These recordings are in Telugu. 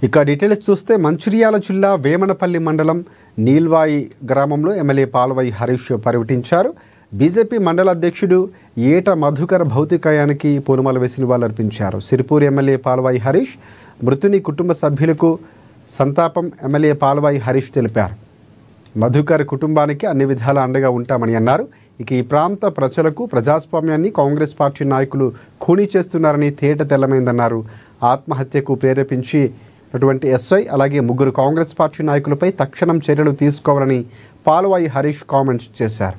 ఇక డీటెయిల్స్ చూస్తే మంచిర్యాల జిల్లా వేమనపల్లి మండలం నీల్వాయి గ్రామంలో ఎమ్మెల్యే పాల్వాయి హరీష్ పర్యటించారు. బీజేపీ మండల అధ్యక్షుడు ఏట మధుకర్ భౌతికాయానికి పూలమాల వేసి నివాళులర్పించారు. సిరిపూర్ ఎమ్మెల్యే పాల్వాయి హరీష్ మృతుని కుటుంబ సభ్యులకు సంతాపం ఎమ్మెల్యే పాల్వాయి హరీష్ తెలిపారు. మధుకర్ కుటుంబానికి అన్ని విధాల అండగా ఉంటామని అన్నారు. ఇక ఈ ప్రాంత ప్రజలకు ప్రజాస్వామ్యాన్ని కాంగ్రెస్ పార్టీ నాయకులు ఖూనీ చేస్తున్నారని తేట తెల్లమైందన్నారు. ఆత్మహత్యకు ప్రేరేపించినటువంటి ఎస్ఐ అలాగే ముగ్గురు కాంగ్రెస్ పార్టీ నాయకులపై తక్షణం చర్యలు తీసుకోవాలని పాల్వాయి హరీష్ కామెంట్స్ చేశారు.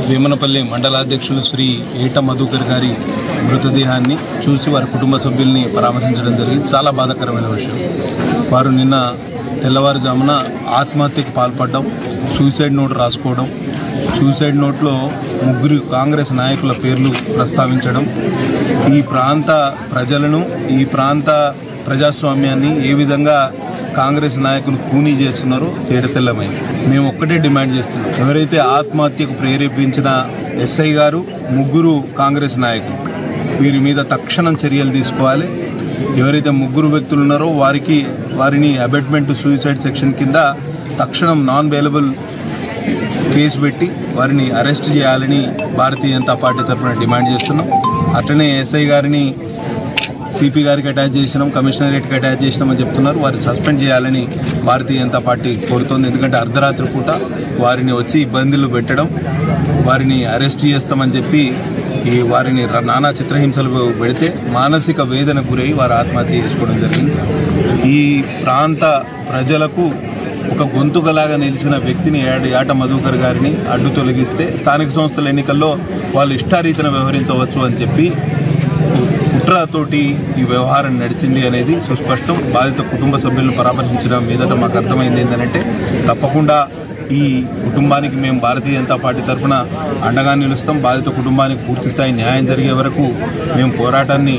వేమనపల్లి మండలాధ్యక్షులు శ్రీ ఏట మధుకర్ గారి మృతదేహాన్ని చూసి వారి కుటుంబ సభ్యుల్ని పరామర్శించడం జరిగింది. చాలా బాధాకరమైన విషయం. వారు నిన్న తెల్లవారుజామున ఆత్మహత్యకు పాల్పడడం, సూసైడ్ నోట్ రాసుకోవడం, సూసైడ్ నోట్లో ముగ్గురు కాంగ్రెస్ నాయకుల పేర్లు ప్రస్తావించడం ఈ ప్రాంత ప్రజలను, ఈ ప్రాంత ప్రజాస్వామ్యాన్ని ఏ విధంగా కాంగ్రెస్ నాయకులు ఖూనీ చేస్తున్నారో తేటతెల్లమైంది. మేము ఒక్కటే డిమాండ్ చేస్తున్నాం, ఎవరైతే ఆత్మహత్యకు ప్రేరేపించిన ఎస్ఐ గారు, ముగ్గురు కాంగ్రెస్ నాయకులు, వీరి మీద తక్షణం చర్యలు తీసుకోవాలి. ఎవరైతే ముగ్గురు వ్యక్తులు ఉన్నారో వారిని అబెట్మెంట్ సూసైడ్ సెక్షన్ కింద తక్షణం నాన్ బెయిలబుల్ కేసు పెట్టి వారిని అరెస్ట్ చేయాలని భారతీయ జనతా పార్టీ తరఫున డిమాండ్ చేస్తున్నాం. అట్లనే ఎస్ఐ గారిని సిపి గారికి అటాచ్ చేసినాం, కమిషనరేట్కి అటాచ్ చేసినామని చెప్తున్నారు. వారిని సస్పెండ్ చేయాలని భారతీయ జనతా పార్టీ కోరుతోంది. ఎందుకంటే అర్ధరాత్రి పూట వారిని వచ్చి ఇబ్బందులు పెట్టడం, వారిని అరెస్ట్ చేస్తామని చెప్పి వారిని నానా చిత్రహింసలు పెడితే మానసిక వేదన గురై వారు ఆత్మహత్య చేసుకోవడం జరిగింది. ఈ ప్రాంత ప్రజలకు ఒక గొంతుకలాగా నిలిచిన వ్యక్తిని ఏట మధుకర్ గారిని అడ్డు తొలగిస్తే స్థానిక సంస్థల ఎన్నికల్లో వాళ్ళు ఇష్టారీతిన వ్యవహరించవచ్చు అని చెప్పి కుట్రతోటి ఈ వ్యవహారం నడిచింది అనేది సుస్పష్టం. బాధిత కుటుంబ సభ్యులను పరామర్శించడం మీదట మాకు అర్థమైంది ఏంటంటే తప్పకుండా ఈ కుటుంబానికి మేము భారతీయ జనతా పార్టీ తరఫున అండగా నిలుస్తాం. బాధిత కుటుంబానికి పూర్తిస్థాయి న్యాయం జరిగే వరకు మేము పోరాటాన్ని